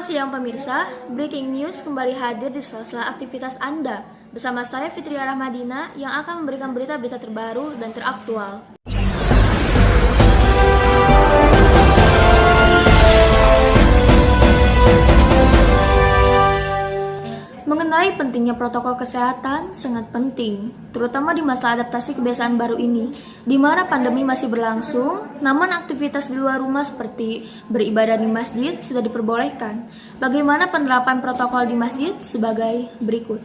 siang pemirsa, Breaking News kembali hadir di sela-sela aktivitas Anda. Bersama saya Fitria Rahmadina yang akan memberikan berita-berita terbaru dan teraktual. Mengenai pentingnya protokol kesehatan sangat penting, terutama di masa adaptasi kebiasaan baru ini, di mana pandemi masih berlangsung, namun aktivitas di luar rumah seperti beribadah di masjid sudah diperbolehkan. Bagaimana penerapan protokol di masjid sebagai berikut.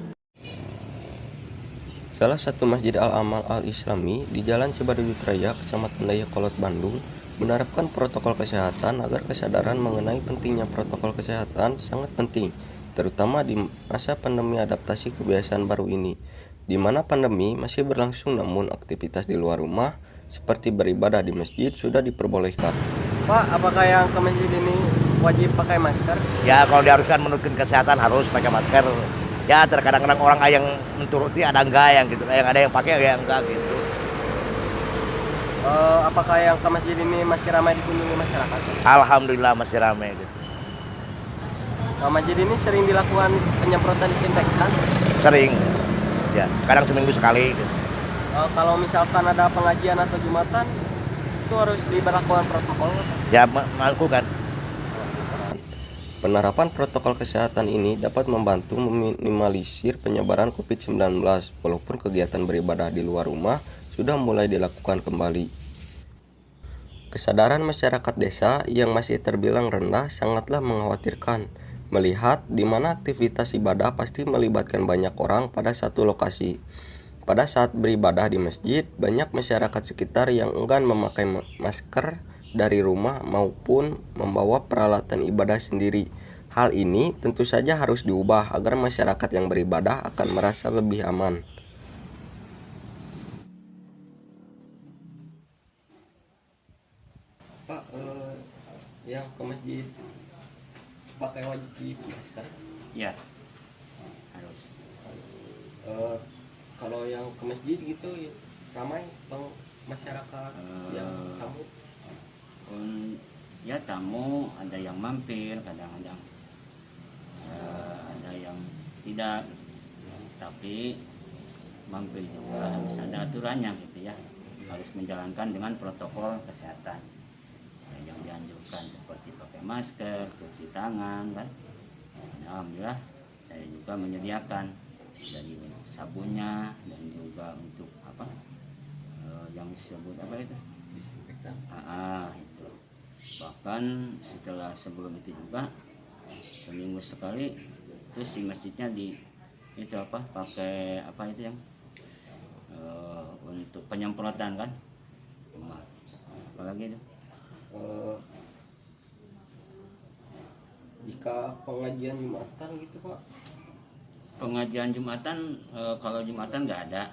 Salah satu Masjid Al-Amal Al-Islami di Jalan Cibadeuyut Raya, Kecamatan Dayakolot, Bandung, menerapkan protokol kesehatan agar kesadaran mengenai pentingnya protokol kesehatan sangat penting, terutama di masa pandemi adaptasi kebiasaan baru ini, di mana pandemi masih berlangsung namun aktivitas di luar rumah seperti beribadah di masjid sudah diperbolehkan. Pak, apakah yang ke masjid ini wajib pakai masker? Ya, kalau diharuskan menurut kesehatan harus pakai masker. Ya, terkadang-kadang orang yang menturuti ada enggak yang gitu, yang ada yang pakai ada yang enggak gitu. Apakah yang ke masjid ini masih ramai dikunjungi masyarakat? Alhamdulillah masih ramai gitu. Masjid ini sering dilakukan penyemprotan disinfektan? Sering, ya, kadang seminggu sekali gitu. Kalau misalkan ada pengajian atau jumatan, itu harus diberlakukan protokol? Ya, melakukan. Penerapan protokol kesehatan ini dapat membantu meminimalisir penyebaran COVID-19 walaupun kegiatan beribadah di luar rumah sudah mulai dilakukan kembali. Kesadaran masyarakat desa yang masih terbilang rendah sangatlah mengkhawatirkan, melihat di mana aktivitas ibadah pasti melibatkan banyak orang pada satu lokasi. Pada saat beribadah di masjid, banyak masyarakat sekitar yang enggan memakai masker dari rumah maupun membawa peralatan ibadah sendiri. Hal ini tentu saja harus diubah agar masyarakat yang beribadah akan merasa lebih aman. Pak, yang ke masjid pakai wajib masker? Ya, harus. Kalau yang ke masjid gitu ramai bang masyarakat yang tamu? Ya tamu, ada yang mampir, kadang-kadang ada yang tidak, tapi mampir juga harus ada aturannya gitu ya, harus menjalankan dengan protokol kesehatan yang dianjurkan seperti pakai masker, cuci tangan kan. Alhamdulillah saya juga menyediakan dari sabunnya dan juga untuk apa yang disebut apa itu disinfektan. Itu bahkan sebelum itu juga seminggu sekali itu si masjidnya di itu apa pakai apa itu yang untuk penyemprotan kan. Apalagi itu jika pengajian Jumatan gitu Pak? Pengajian Jumatan kalau Jumatan nggak ada,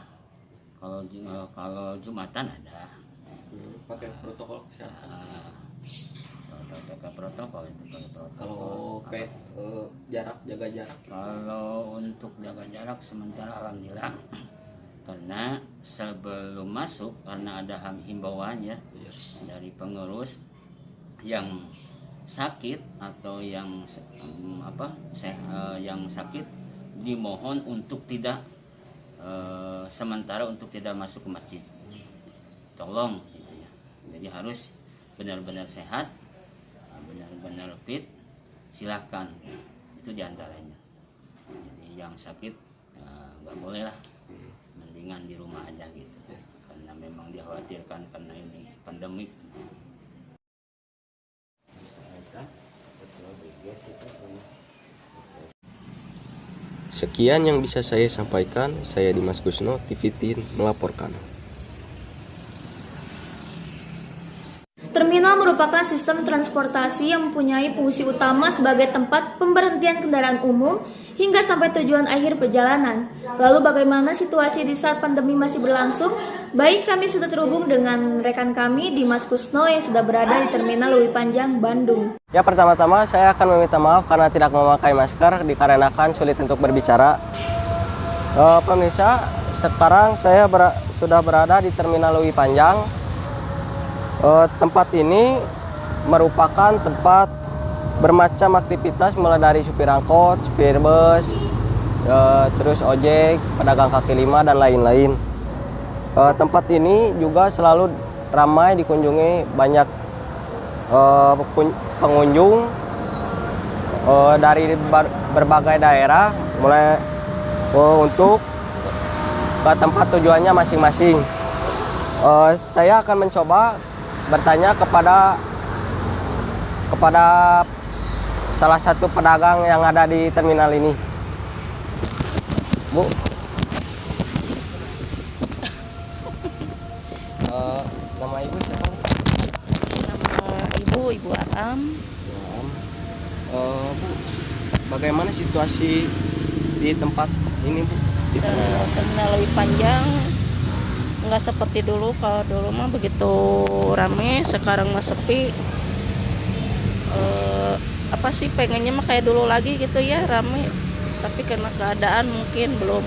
kalau Jumatan ada. Pakai protokol kesehatan. Pakai protokol itu Kalau jarak, jaga jarak. Kalau untuk jaga jarak sementara alhamdulillah, karena sebelum masuk karena ada himbauan ya dari pengurus yang sakit atau yang yang sakit dimohon untuk tidak sementara untuk tidak masuk ke masjid. Tolong gitu ya. Jadi harus benar-benar sehat, benar-benar fit, silakan. Itu diantaranya. Jadi yang sakit nggak boleh lah, mendingan di rumah aja gitu. Karena memang dikhawatirkan karena ini pandemik. Sekian yang bisa saya sampaikan. Saya Dimas Gusno, TV-Teen melaporkan. Terminal merupakan sistem transportasi yang mempunyai fungsi utama sebagai tempat pemberhentian kendaraan umum hingga sampai tujuan akhir perjalanan. Lalu bagaimana situasi di saat pandemi masih berlangsung? Baik, kami sudah terhubung dengan rekan kami Dimas Gusno yang sudah berada di Terminal Lewi Panjang, Bandung. Ya, pertama-tama saya akan meminta maaf karena tidak memakai masker dikarenakan sulit untuk berbicara. Pemirsa, sekarang saya sudah berada di Terminal Lewi Panjang. Tempat ini merupakan tempat bermacam aktivitas mulai dari supir angkot, supir bus, terus ojek, pedagang kaki lima dan lain-lain. Tempat ini juga selalu ramai dikunjungi banyak pengunjung dari berbagai daerah mulai untuk ke tempat tujuannya masing-masing. Saya akan mencoba bertanya kepada salah satu pedagang yang ada di terminal ini. Bu, nama ibu siapa? Nama Ibu Atam. Bu, bagaimana situasi di tempat ini, Bu? Di terminal. Terminal lebih panjang, nggak seperti dulu. Kalau dulu mah begitu rame, sekarang mah sepi. Apa sih pengennya mah kayak dulu lagi gitu ya, rame. Tapi karena keadaan mungkin belum.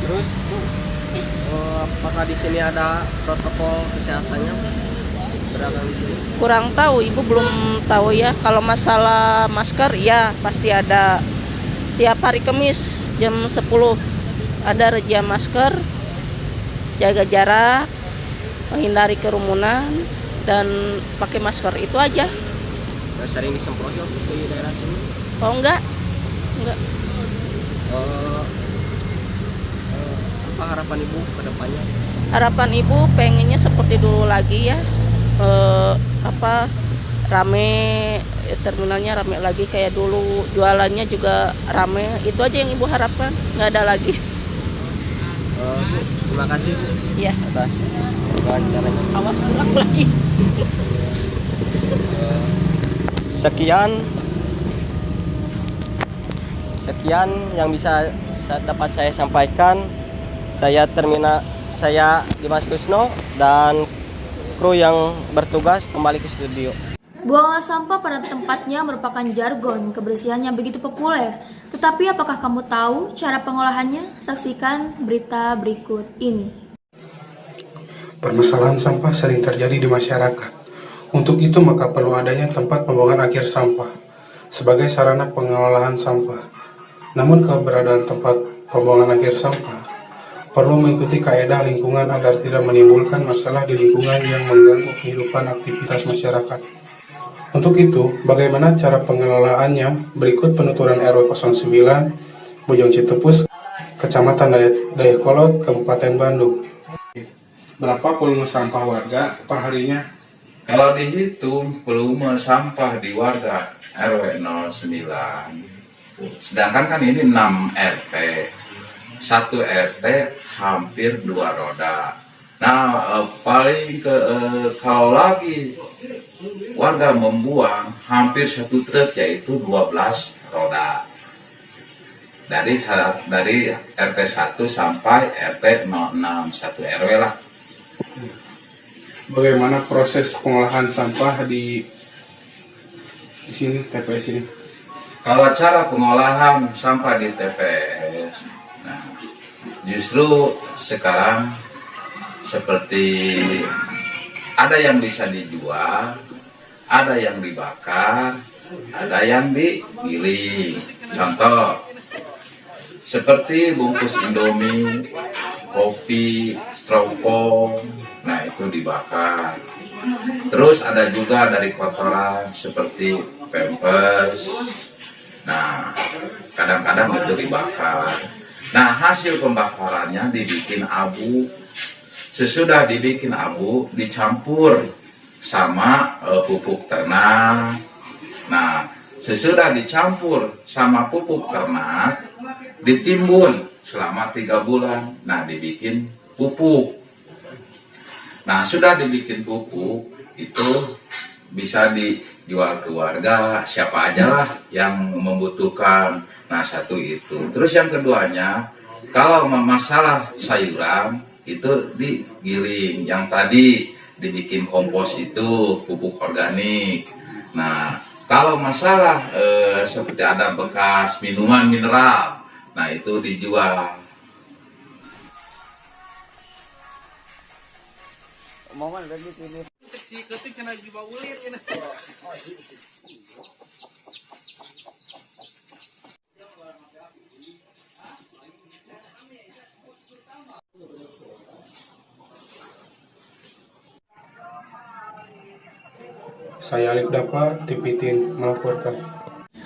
Terus Bu, apakah di sini ada protokol kesehatannya, Bu? Berdagang di sini? Kurang tahu, Ibu belum tahu ya. Kalau masalah masker ya pasti ada. Tiap hari Kamis jam 10 ada razia masker, jaga jarak, menghindari kerumunan dan pakai masker, itu aja. Sering disemprot ya, Bu, di daerah sini? Oh enggak. Apa harapan Ibu ke depannya? Harapan Ibu pengennya seperti dulu lagi ya. Rame, terminalnya rame lagi kayak dulu, jualannya juga rame. Itu aja yang Ibu harapkan, nggak ada lagi. Bu, terima kasih, Bu, Ya, atas wawancaranya. awas pulang lagi. Sekian yang bisa dapat saya sampaikan. Saya Dimas Kusno dan kru yang bertugas kembali ke studio. Buanglah sampah pada tempatnya merupakan jargon kebersihan yang begitu populer. Tetapi apakah kamu tahu cara pengolahannya? Saksikan berita berikut ini. Permasalahan sampah sering terjadi di masyarakat. Untuk itu maka perlu adanya tempat pembuangan akhir sampah sebagai sarana pengelolaan sampah. Namun keberadaan tempat pembuangan akhir sampah perlu mengikuti kaedah lingkungan agar tidak menimbulkan masalah di lingkungan yang mengganggu kehidupan aktivitas masyarakat. Untuk itu, bagaimana cara pengelolaannya? Berikut penuturan RW 09, Bojong Citepus, Kecamatan Dayakolot, Kabupaten Bandung. Berapa volume sampah warga per harinya? Kalau dihitung volume sampah di warga RW 09, sedangkan kan ini 6 RT, 1 RT hampir 2 roda. Nah, kalau lagi warga membuang hampir 1 truk, yaitu 12 roda. Dari RT 1 sampai RT 06, 1 RW lah. Bagaimana proses pengolahan sampah di sini, TPS ini? Kalau cara pengolahan sampah di TPS, nah, justru sekarang seperti ada yang bisa dijual, ada yang dibakar, ada yang digiling. Contoh seperti bungkus Indomie, kopi, styrofoam, nah itu dibakar. Terus ada juga dari kotoran seperti pampers, nah kadang-kadang itu dibakar. Nah hasil pembakarannya dibikin abu. Sesudah dibikin abu dicampur sama pupuk ternak. Nah sesudah dicampur sama pupuk ternak ditimbun selama 3 bulan. Nah dibikin pupuk. Nah sudah dibikin pupuk itu bisa dijual ke warga, siapa aja lah yang membutuhkan. Nah satu itu. Terus yang keduanya, kalau masalah sayuran itu digiling. Yang tadi dibikin kompos itu pupuk organik. Nah kalau masalah seperti ada bekas minuman mineral, nah itu dijual. Momen si ketik kena dibawulin ini. Saya Alif Dapa, Tipitin melaporkan.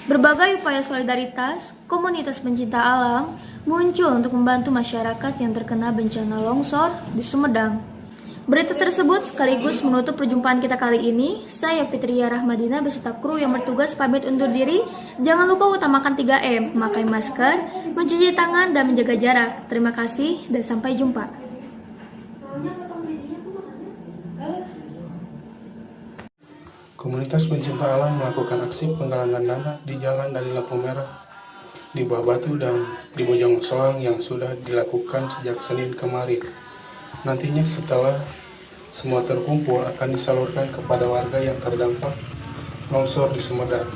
Berbagai upaya solidaritas komunitas pencinta alam muncul untuk membantu masyarakat yang terkena bencana longsor di Sumedang. Berita tersebut sekaligus menutup perjumpaan kita kali ini. Saya Fitria Rahmadina beserta kru yang bertugas pamit undur diri. Jangan lupa utamakan 3M, memakai masker, mencuci tangan, dan menjaga jarak. Terima kasih dan sampai jumpa. Komunitas pencinta alam melakukan aksi penggalangan dana di jalan dari lampu merah di Buah Batu dan di Bojong Soang yang sudah dilakukan sejak Senin kemarin. Nantinya setelah semua terkumpul akan disalurkan kepada warga yang terdampak longsor di Sumedang.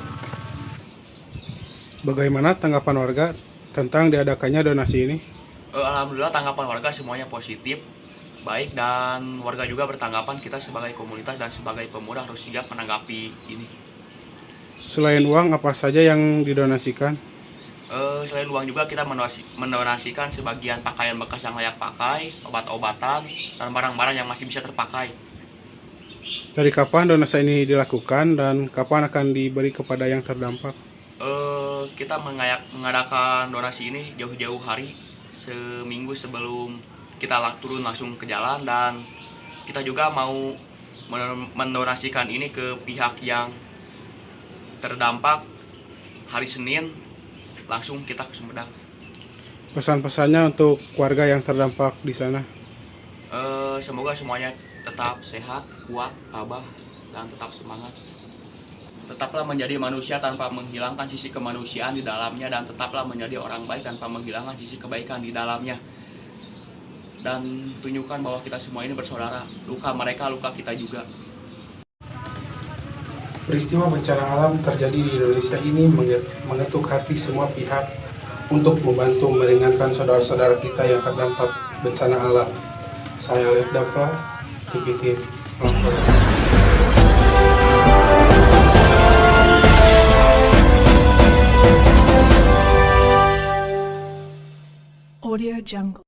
Bagaimana tanggapan warga tentang diadakannya donasi ini? Alhamdulillah tanggapan warga semuanya positif, baik, dan warga juga bertanggapan kita sebagai komunitas dan sebagai pemuda harus sigap menanggapi ini. Selain uang, apa saja yang didonasikan? Selain uang juga kita mendonasikan sebagian pakaian bekas yang layak pakai, obat-obatan, dan barang-barang yang masih bisa terpakai. Dari kapan donasi ini dilakukan dan kapan akan diberi kepada yang terdampak? Kita mengadakan donasi ini jauh-jauh hari, seminggu sebelum kita turun langsung ke jalan, dan kita juga mau mendonasikan ini ke pihak yang terdampak hari Senin, langsung kita ke Sumedang. Pesan-pesannya untuk warga yang terdampak di sana? Semoga semuanya tetap sehat, kuat, tabah, dan tetap semangat. Tetaplah menjadi manusia tanpa menghilangkan sisi kemanusiaan di dalamnya, dan tetaplah menjadi orang baik tanpa menghilangkan sisi kebaikan di dalamnya. Dan tunjukkan bahwa kita semua ini bersaudara. Luka mereka, luka kita juga. Peristiwa bencana alam terjadi di Indonesia ini mengetuk hati semua pihak untuk membantu meringankan saudara-saudara kita yang terdampak bencana alam. Saya Alif Dapa, Tipitin melaporkan. Audio Jungle.